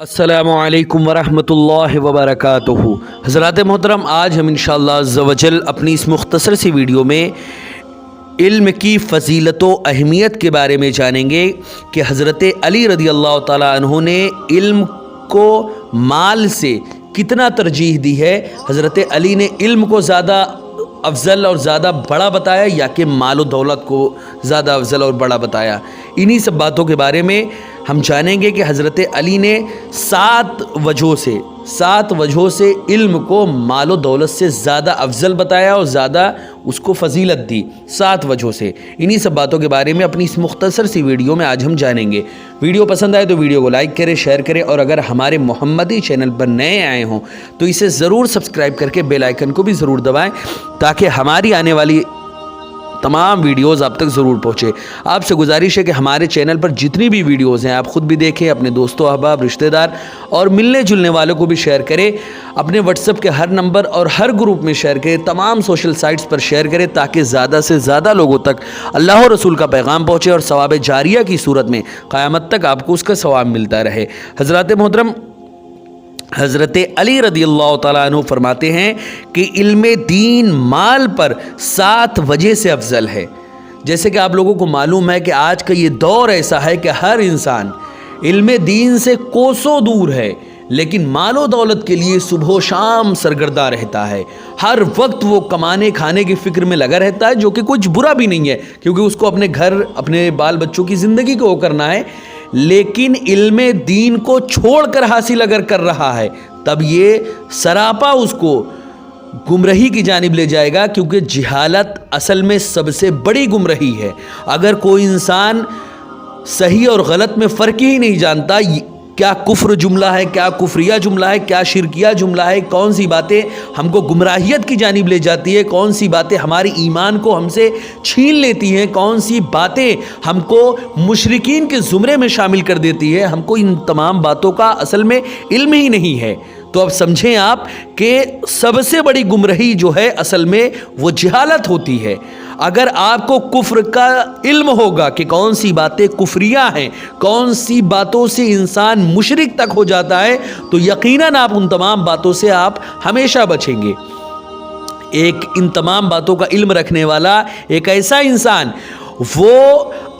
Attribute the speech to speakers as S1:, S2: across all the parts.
S1: السلام علیکم ورحمۃ اللہ وبرکاتہ۔ حضرات محترم، آج ہم انشاءاللہ عز و جل اپنی اس مختصر سی ویڈیو میں علم کی فضیلت و اہمیت کے بارے میں جانیں گے کہ حضرت علی رضی اللہ تعالیٰ عنہ نے علم کو مال سے کتنا ترجیح دی ہے۔ حضرت علی نے علم کو زیادہ افضل اور زیادہ بڑا بتایا یا کہ مال و دولت کو زیادہ افضل اور بڑا بتایا؟ انہی سب باتوں کے بارے میں ہم جانیں گے کہ حضرت علی نے سات وجہوں سے علم کو مال و دولت سے زیادہ افضل بتایا اور زیادہ اس کو فضیلت دی، 7 وجہوں سے۔ انہی سب باتوں کے بارے میں اپنی اس مختصر سی ویڈیو میں آج ہم جانیں گے۔ ویڈیو پسند آئے تو ویڈیو کو لائک کریں، شیئر کریں، اور اگر ہمارے محمدی چینل پر نئے آئے ہوں تو اسے ضرور سبسکرائب کر کے بیل آئیکن کو بھی ضرور دبائیں تاکہ ہماری آنے والی تمام ویڈیوز آپ تک ضرور پہنچے۔ آپ سے گزارش ہے کہ ہمارے چینل پر جتنی بھی ویڈیوز ہیں آپ خود بھی دیکھیں، اپنے دوستوں، احباب، رشتہ دار اور ملنے جلنے والوں کو بھی شیئر کریں، اپنے واٹس ایپ کے ہر نمبر اور ہر گروپ میں شیئر کریں، تمام سوشل سائٹس پر شیئر کریں تاکہ زیادہ سے زیادہ لوگوں تک اللہ و رسول کا پیغام پہنچے اور ثواب جاریہ کی صورت میں قیامت تک آپ کو اس کا ثواب ملتا رہے۔ حضرات محترم، حضرت علی رضی اللہ تعالیٰ عنہ فرماتے ہیں کہ علم دین مال پر 7 وجہ سے افضل ہے۔ جیسے کہ آپ لوگوں کو معلوم ہے کہ آج کا یہ دور ایسا ہے کہ ہر انسان علم دین سے کوسوں دور ہے، لیکن مال و دولت کے لیے صبح و شام سرگرداں رہتا ہے۔ ہر وقت وہ کمانے کھانے کی فکر میں لگا رہتا ہے، جو کہ کچھ برا بھی نہیں ہے کیونکہ اس کو اپنے گھر، اپنے بال بچوں کی زندگی کو کرنا ہے، لیکن علم دین کو چھوڑ کر حاصل اگر کر رہا ہے تب یہ سراپا اس کو گمراہی کی جانب لے جائے گا، کیونکہ جہالت اصل میں سب سے بڑی گمراہی ہے۔ اگر کوئی انسان صحیح اور غلط میں فرق ہی نہیں جانتا، کیا کفر جملہ ہے، کیا کفریہ جملہ ہے، کیا شرکیہ جملہ ہے، کون سی باتیں ہم کو گمراہیت کی جانب لے جاتی ہے، کون سی باتیں ہماری ایمان کو ہم سے چھین لیتی ہیں، کون سی باتیں ہم کو مشرکین کے زمرے میں شامل کر دیتی ہے، ہم کو ان تمام باتوں کا اصل میں علم ہی نہیں ہے۔ تو اب سمجھیں آپ کہ سب سے بڑی گمراہی جو ہے اصل میں وہ جہالت ہوتی ہے۔ اگر آپ کو کفر کا علم ہوگا کہ کون سی باتیں کفریہ ہیں، کون سی باتوں سے انسان مشرک تک ہو جاتا ہے، تو یقیناً آپ ان تمام باتوں سے آپ ہمیشہ بچیں گے۔ ان تمام باتوں کا علم رکھنے والا ایک ایسا انسان، وہ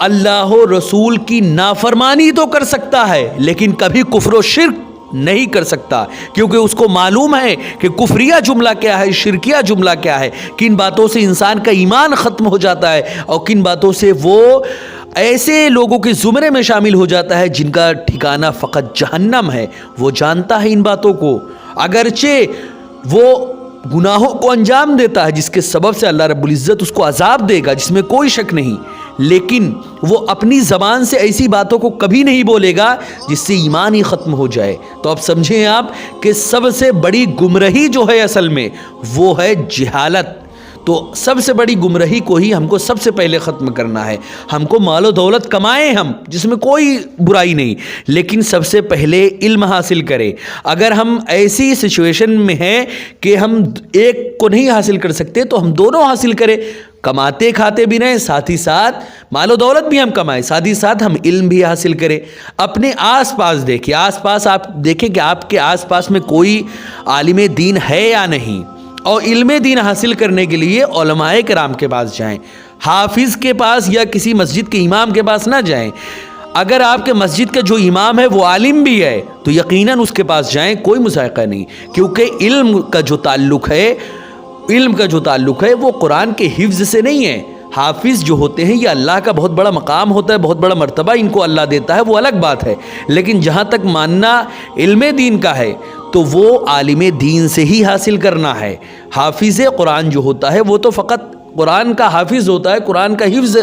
S1: اللہ و رسول کی نافرمانی تو کر سکتا ہے لیکن کبھی کفر و شرک نہیں کر سکتا، کیونکہ اس کو معلوم ہے کہ کفریہ جملہ کیا ہے، شرکیہ جملہ کیا ہے، کن باتوں سے انسان کا ایمان ختم ہو جاتا ہے اور کن باتوں سے وہ ایسے لوگوں کے زمرے میں شامل ہو جاتا ہے جن کا ٹھکانہ فقط جہنم ہے۔ وہ جانتا ہے ان باتوں کو، اگرچہ وہ گناہوں کو انجام دیتا ہے جس کے سبب سے اللہ رب العزت اس کو عذاب دے گا، جس میں کوئی شک نہیں، لیکن وہ اپنی زبان سے ایسی باتوں کو کبھی نہیں بولے گا جس سے ایمان ہی ختم ہو جائے۔ تو اب سمجھیں آپ کہ سب سے بڑی گمراہی جو ہے اصل میں وہ ہے جہالت۔ تو سب سے بڑی گمراہی کو ہی ہم کو سب سے پہلے ختم کرنا ہے۔ ہم کو مال و دولت کمائیں ہم، جس میں کوئی برائی نہیں، لیکن سب سے پہلے علم حاصل کریں۔ اگر ہم ایسی سچویشن میں ہیں کہ ہم ایک کو نہیں حاصل کر سکتے تو ہم دونوں حاصل کریں، کماتے کھاتے بھی رہیں، ساتھ ہی ساتھ مال و دولت بھی ہم کمائیں، ساتھ ہی ساتھ ہم علم بھی حاصل کریں۔ اپنے آس پاس دیکھیں، آس پاس آپ دیکھیں کہ آپ کے آس پاس میں کوئی عالم دین ہے یا نہیں، اور علم دین حاصل کرنے کے لیے علماء کرام کے پاس جائیں، حافظ کے پاس یا کسی مسجد کے امام کے پاس نہ جائیں۔ اگر آپ کے مسجد کا جو امام ہے وہ عالم بھی ہے تو یقیناً اس کے پاس جائیں، کوئی مذائقہ نہیں، کیونکہ علم کا جو تعلق ہے وہ قرآن کے حفظ سے نہیں ہے۔ حافظ جو ہوتے ہیں یہ اللہ کا بہت بڑا مقام ہوتا ہے، بہت بڑا مرتبہ ان کو اللہ دیتا ہے، وہ الگ بات ہے، لیکن جہاں تک ماننا علم دین کا ہے تو وہ عالم دین سے ہی حاصل کرنا ہے۔ حافظ قرآن جو ہوتا ہے وہ تو فقط قرآن کا حافظ ہوتا ہے، قرآن کا حفظ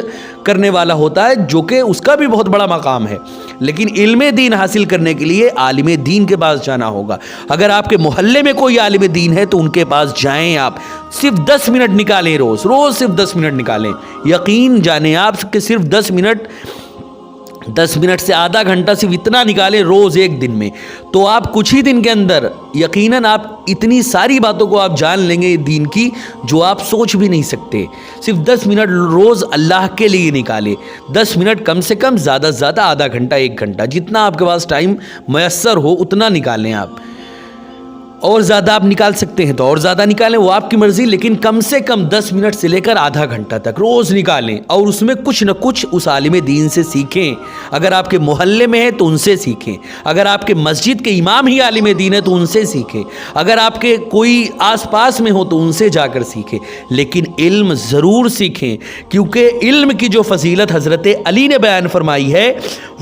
S1: کرنے والا ہوتا ہے، جو کہ اس کا بھی بہت بڑا مقام ہے، لیکن علم دین حاصل کرنے کے لیے عالم دین کے پاس جانا ہوگا۔ اگر آپ کے محلے میں کوئی عالم دین ہے تو ان کے پاس جائیں، آپ صرف 10 منٹ نکالیں، روز صرف 10 منٹ نکالیں، یقین جانیں آپ کہ صرف 10 منٹ 10 منٹ سے آدھا گھنٹہ صرف اتنا نکالیں روز ایک دن میں، تو آپ کچھ ہی دن کے اندر یقیناً آپ اتنی ساری باتوں کو آپ جان لیں گے دین کی جو آپ سوچ بھی نہیں سکتے۔ صرف 10 منٹ روز اللہ کے لیے نکالیں، 10 منٹ کم سے کم، زیادہ سے زیادہ آدھا گھنٹہ 1 گھنٹہ، جتنا آپ کے پاس ٹائم میسر ہو اتنا نکالیں آپ۔ اور زیادہ آپ نکال سکتے ہیں تو اور زیادہ نکالیں، وہ آپ کی مرضی، لیکن کم سے کم 10 منٹ سے لے کر آدھا گھنٹہ تک روز نکالیں، اور اس میں کچھ نہ کچھ اس عالم دین سے سیکھیں۔ اگر آپ کے محلے میں ہے تو ان سے سیکھیں، اگر آپ کے مسجد کے امام ہی عالم دین ہے تو ان سے سیکھیں، اگر آپ کے کوئی آس پاس میں ہو تو ان سے جا کر سیکھیں، لیکن علم ضرور سیکھیں، کیونکہ علم کی جو فضیلت حضرت علی نے بیان فرمائی ہے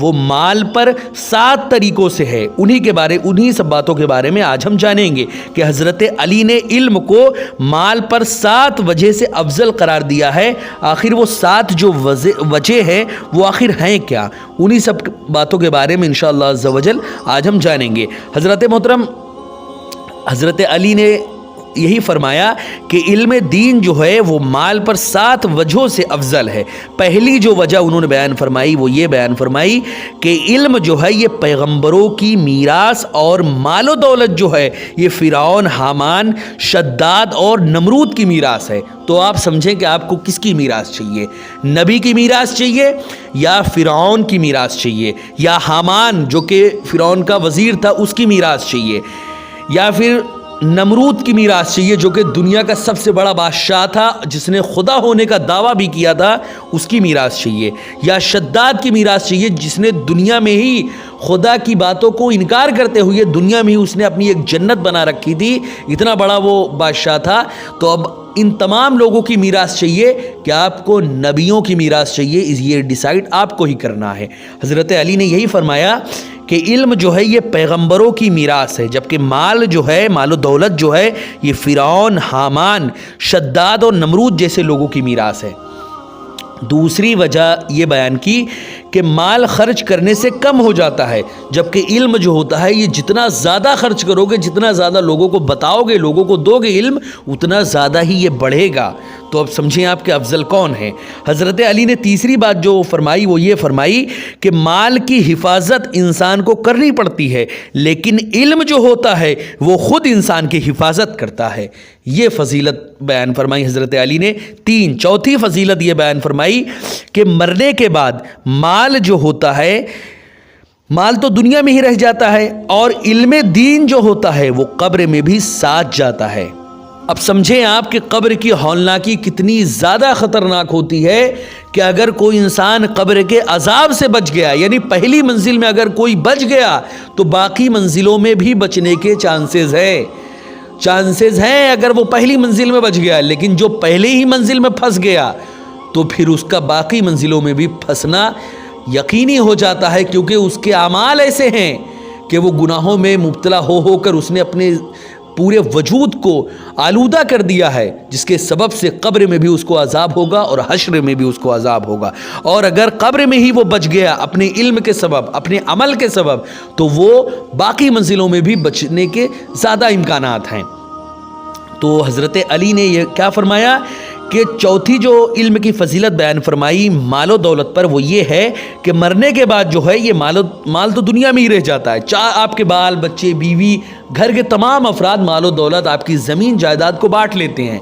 S1: وہ مال پر 7 طریقوں سے ہے۔ انہی سب باتوں کے بارے میں آج ہم جانیں گے کہ حضرت علی نے علم کو مال پر 7 وجہ سے افضل قرار دیا ہے۔ آخر وہ 7 جو وجہ ہیں وہ آخر ہیں کیا، انہی سب باتوں کے بارے میں انشاءاللہ عز و جل آج ہم جانیں گے۔ حضرت محترم حضرت علی نے یہی فرمایا کہ علم دین جو ہے وہ مال پر 7 وجہوں سے افضل ہے۔ پہلی جو وجہ انہوں نے بیان فرمائی وہ یہ بیان فرمائی کہ علم جو ہے یہ پیغمبروں کی میراث، اور مال و دولت جو ہے یہ فرعون، حامان، شداد اور نمرود کی میراث ہے۔ تو آپ سمجھیں کہ آپ کو کس کی میراث چاہیے، نبی کی میراث چاہیے یا فرعون کی میراث چاہیے، یا حامان جو کہ فرعون کا وزیر تھا اس کی میراث چاہیے، یا پھر نمرود کی میراث چاہیے جو کہ دنیا کا سب سے بڑا بادشاہ تھا جس نے خدا ہونے کا دعویٰ بھی کیا تھا، اس کی میراث چاہیے، یا شداد کی میراث چاہیے جس نے دنیا میں ہی خدا کی باتوں کو انکار کرتے ہوئے دنیا میں ہی اس نے اپنی ایک جنت بنا رکھی تھی، اتنا بڑا وہ بادشاہ تھا۔ تو اب ان تمام لوگوں کی میراث چاہیے کہ آپ کو نبیوں کی میراث چاہیے، یہ ڈیسائیڈ آپ کو ہی کرنا ہے۔ حضرت علی نے یہی فرمایا کہ علم جو ہے یہ پیغمبروں کی میراث ہے، جبکہ مال جو ہے، مال و دولت جو ہے یہ فرعون، حامان، شداد اور نمرود جیسے لوگوں کی میراث ہے۔ دوسری وجہ یہ بیان کی کہ مال خرچ کرنے سے کم ہو جاتا ہے، جبکہ علم جو ہوتا ہے یہ جتنا زیادہ خرچ کرو گے، جتنا زیادہ لوگوں کو بتاؤ گے، لوگوں کو دو گے علم، اتنا زیادہ ہی یہ بڑھے گا۔ تو اب سمجھیں آپ کے افضل کون ہیں۔ حضرت علی نے تیسری بات جو فرمائی وہ یہ فرمائی کہ مال کی حفاظت انسان کو کرنی پڑتی ہے، لیکن علم جو ہوتا ہے وہ خود انسان کی حفاظت کرتا ہے۔ یہ فضیلت بیان فرمائی حضرت علی نے۔ چوتھی فضیلت یہ بیان فرمائی کہ مرنے کے بعد مال جو ہوتا ہے، مال تو دنیا میں ہی رہ جاتا ہے، اور علم دین جو ہوتا ہے وہ قبر میں بھی ساتھ جاتا ہے۔ اب سمجھیں آپ کہ قبر کی ہولناکی کتنی زیادہ خطرناک ہوتی ہے کہ اگر کوئی انسان قبر کے عذاب سے بچ گیا، یعنی پہلی منزل میں اگر کوئی بچ گیا تو باقی منزلوں میں بھی بچنے کے چانسز ہیں اگر وہ پہلی منزل میں بچ گیا، لیکن جو پہلے ہی منزل میں پھنس گیا تو پھر اس کا باقی منزلوں میں بھی پھنسنا یقینی ہو جاتا ہے، کیونکہ اس کے اعمال ایسے ہیں کہ وہ گناہوں میں مبتلا ہو کر اس نے اپنے پورے وجود کو آلودہ کر دیا ہے، جس کے سبب سے قبر میں بھی اس کو عذاب ہوگا اور حشر میں بھی اس کو عذاب ہوگا۔ اور اگر قبر میں ہی وہ بچ گیا اپنے علم کے سبب، اپنے عمل کے سبب، تو وہ باقی منزلوں میں بھی بچنے کے زیادہ امکانات ہیں۔ تو حضرت علی نے یہ کیا فرمایا کہ چوتھی جو علم کی فضیلت بیان فرمائی مال و دولت پر، وہ یہ ہے کہ مرنے کے بعد جو ہے یہ مال تو دنیا میں ہی رہ جاتا ہے، چاہے آپ کے بال بچے، بیوی، گھر کے تمام افراد مال و دولت، آپ کی زمین جائیداد کو بانٹ لیتے ہیں،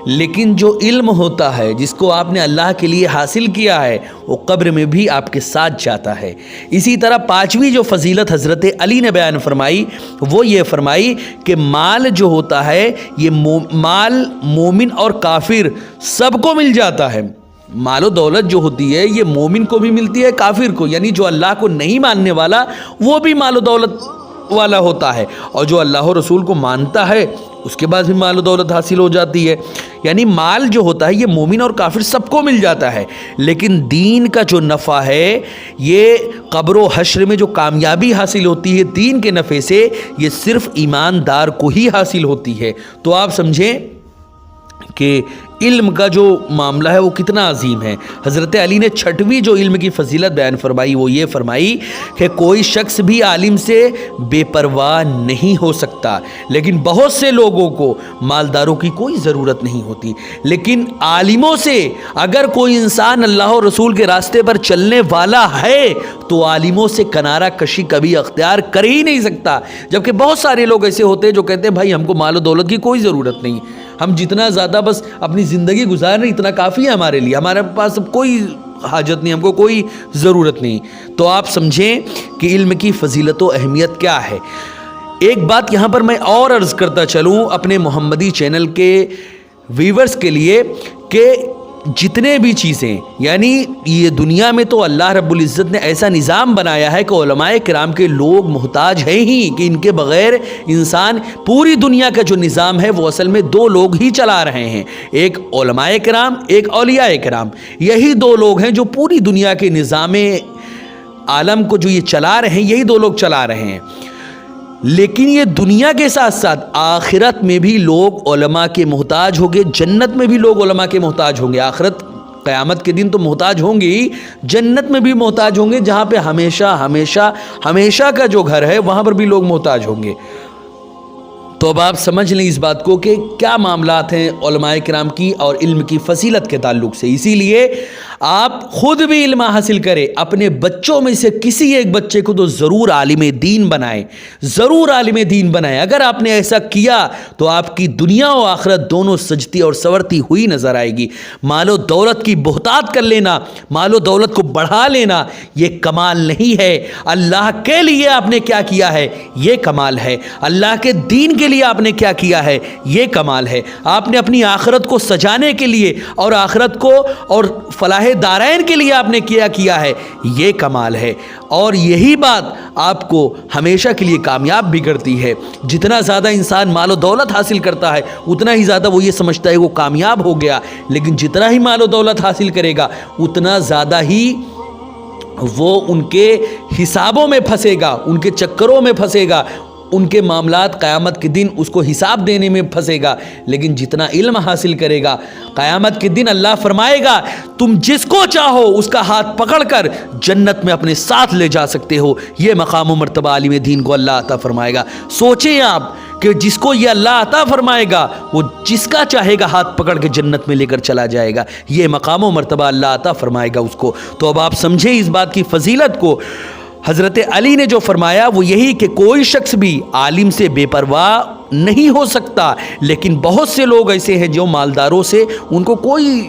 S1: لیکن جو علم ہوتا ہے جس کو آپ نے اللہ کے لیے حاصل کیا ہے وہ قبر میں بھی آپ کے ساتھ جاتا ہے۔ اسی طرح پانچویں جو فضیلت حضرت علی نے بیان فرمائی وہ یہ فرمائی کہ مال جو ہوتا ہے یہ مال مومن اور کافر سب کو مل جاتا ہے۔ مال و دولت جو ہوتی ہے یہ مومن کو بھی ملتی ہے، کافر کو، یعنی جو اللہ کو نہیں ماننے والا وہ بھی مال و دولت والا ہوتا ہے، اور جو اللہ و رسول کو مانتا ہے اس کے بعد بھی مال و دولت حاصل ہو جاتی ہے۔ یعنی مال جو ہوتا ہے یہ مومن اور کافر سب کو مل جاتا ہے، لیکن دین کا جو نفع ہے، یہ قبر و حشر میں جو کامیابی حاصل ہوتی ہے دین کے نفع سے، یہ صرف ایماندار کو ہی حاصل ہوتی ہے۔ تو آپ سمجھیں کہ علم کا جو معاملہ ہے وہ کتنا عظیم ہے۔ حضرت علی نے چھٹویں جو علم کی فضیلت بیان فرمائی وہ یہ فرمائی کہ کوئی شخص بھی عالم سے بے پرواہ نہیں ہو سکتا، لیکن بہت سے لوگوں کو مالداروں کی کوئی ضرورت نہیں ہوتی، لیکن عالموں سے اگر کوئی انسان اللہ اور رسول کے راستے پر چلنے والا ہے تو عالموں سے کنارہ کشی کبھی اختیار کر ہی نہیں سکتا۔ جبکہ بہت سارے لوگ ایسے ہوتے ہیں جو کہتے ہیں بھائی ہم کو مال و دولت کی کوئی ضرورت نہیں، ہم جتنا زیادہ بس اپنی زندگی گزار رہے اتنا کافی ہے ہمارے لیے، ہمارے پاس اب کوئی حاجت نہیں، ہم کو کوئی ضرورت نہیں۔ تو آپ سمجھیں کہ علم کی فضیلت و اہمیت کیا ہے۔ ایک بات یہاں پر میں اور عرض کرتا چلوں اپنے محمدی چینل کے ویورز کے لیے کہ جتنے بھی چیزیں یعنی یہ دنیا میں تو اللہ رب العزت نے ایسا نظام بنایا ہے کہ علماء کرام کے لوگ محتاج ہیں ہی، کہ ان کے بغیر انسان پوری دنیا کا جو نظام ہے وہ اصل میں دو لوگ ہی چلا رہے ہیں، ایک علماء کرام، ایک اولیاء کرام۔ یہی دو لوگ ہیں جو پوری دنیا کے نظام عالم کو جو یہ چلا رہے ہیں، یہی دو لوگ چلا رہے ہیں۔ لیکن یہ دنیا کے ساتھ ساتھ آخرت میں بھی لوگ علماء کے محتاج ہوں گے، جنت میں بھی لوگ علماء کے محتاج ہوں گے۔ آخرت قیامت کے دن تو محتاج ہوں گے ہی، جنت میں بھی محتاج ہوں گے، جہاں پہ ہمیشہ ہمیشہ ہمیشہ کا جو گھر ہے وہاں پر بھی لوگ محتاج ہوں گے۔ تو اب آپ سمجھ لیں اس بات کو کہ کیا معاملات ہیں علماء کرام کی اور علم کی فضیلت کے تعلق سے۔ اسی لیے آپ خود بھی علم حاصل کریں، اپنے بچوں میں سے کسی ایک بچے کو تو ضرور عالم دین بنائیں، ضرور عالم دین بنائیں۔ اگر آپ نے ایسا کیا تو آپ کی دنیا و آخرت دونوں سجتی اور سنورتی ہوئی نظر آئے گی۔ مال و دولت کی بہتات کر لینا، مال و دولت کو بڑھا لینا یہ کمال نہیں ہے۔ اللہ کے لیے آپ نے کیا کیا ہے یہ کمال ہے، اللہ کے دین کے لیے آپ نے کیا کیا ہے یہ کمال ہے۔ آپ نے اپنی آخرت کو سجانے کے لیے اور آخرت کو اور فلاح دارین کے لیے آپ نے کیا ہے یہ کمال ہے، اور یہی بات آپ کو ہمیشہ کے لیے کامیاب بھی کرتی ہے۔ جتنا زیادہ انسان مال و دولت حاصل کرتا ہے اتنا ہی زیادہ وہ یہ سمجھتا ہے وہ کامیاب ہو گیا، لیکن جتنا ہی مال و دولت حاصل کرے گا اتنا زیادہ ہی وہ ان کے حسابوں میں پھنسے گا، ان کے چکروں میں پھنسے گا، ان کے معاملات قیامت کے دن اس کو حساب دینے میں پھنسے گا۔ لیکن جتنا علم حاصل کرے گا قیامت کے دن اللہ فرمائے گا تم جس کو چاہو اس کا ہاتھ پکڑ کر جنت میں اپنے ساتھ لے جا سکتے ہو۔ یہ مقام و مرتبہ عالم دین کو اللہ عطا فرمائے گا۔ سوچیں آپ کہ جس کو یہ اللہ عطا فرمائے گا وہ جس کا چاہے گا ہاتھ پکڑ کے جنت میں لے کر چلا جائے گا، یہ مقام و مرتبہ اللہ عطا فرمائے گا اس کو۔ تو اب آپ سمجھیں اس بات کی فضیلت کو۔ حضرت علی نے جو فرمایا وہ یہی کہ کوئی شخص بھی عالم سے بے پرواہ نہیں ہو سکتا، لیکن بہت سے لوگ ایسے ہیں جو مالداروں سے ان کو کوئی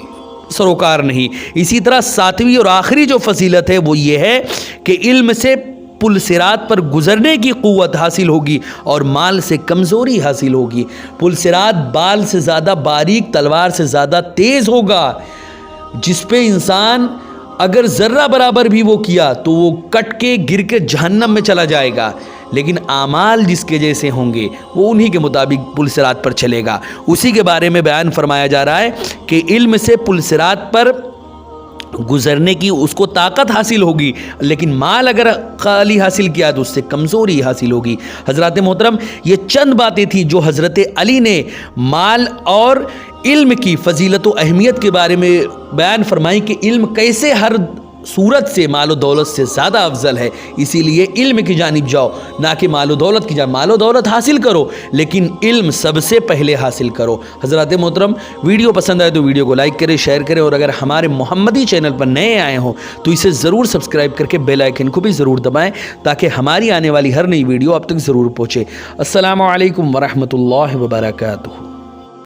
S1: سروکار نہیں۔ اسی طرح ساتویں اور آخری جو فضیلت ہے وہ یہ ہے کہ علم سے پل صراط پر گزرنے کی قوت حاصل ہوگی اور مال سے کمزوری حاصل ہوگی۔ پل صراط بال سے زیادہ باریک، تلوار سے زیادہ تیز ہوگا، جس پہ انسان اگر ذرہ برابر بھی وہ کیا تو وہ کٹ کے گر کے جہنم میں چلا جائے گا، لیکن اعمال جس کے جیسے ہوں گے وہ انہی کے مطابق پل صراط پر چلے گا۔ اسی کے بارے میں بیان فرمایا جا رہا ہے کہ علم سے پل صراط پر گزرنے کی اس کو طاقت حاصل ہوگی، لیکن مال اگر خالی حاصل کیا تو اس سے کمزوری حاصل ہوگی۔ حضرات محترم، یہ چند باتیں تھیں جو حضرت علی نے مال اور علم کی فضیلت و اہمیت کے بارے میں بیان فرمائی کہ علم کیسے ہر صورت سے مال و دولت سے زیادہ افضل ہے۔ اسی لیے علم کی جانب جاؤ، نہ کہ مال و دولت کی جانب۔ مال و دولت حاصل کرو لیکن علم سب سے پہلے حاصل کرو۔ حضرات محترم، ویڈیو پسند آئے تو ویڈیو کو لائک کریں، شیئر کریں، اور اگر ہمارے محمدی چینل پر نئے آئے ہوں تو اسے ضرور سبسکرائب کر کے بیل آئیکن کو بھی ضرور دبائیں تاکہ ہماری آنے والی ہر نئی ویڈیو اب تک ضرور پہنچے۔ السلام علیکم ورحمۃ اللہ وبرکاتہ۔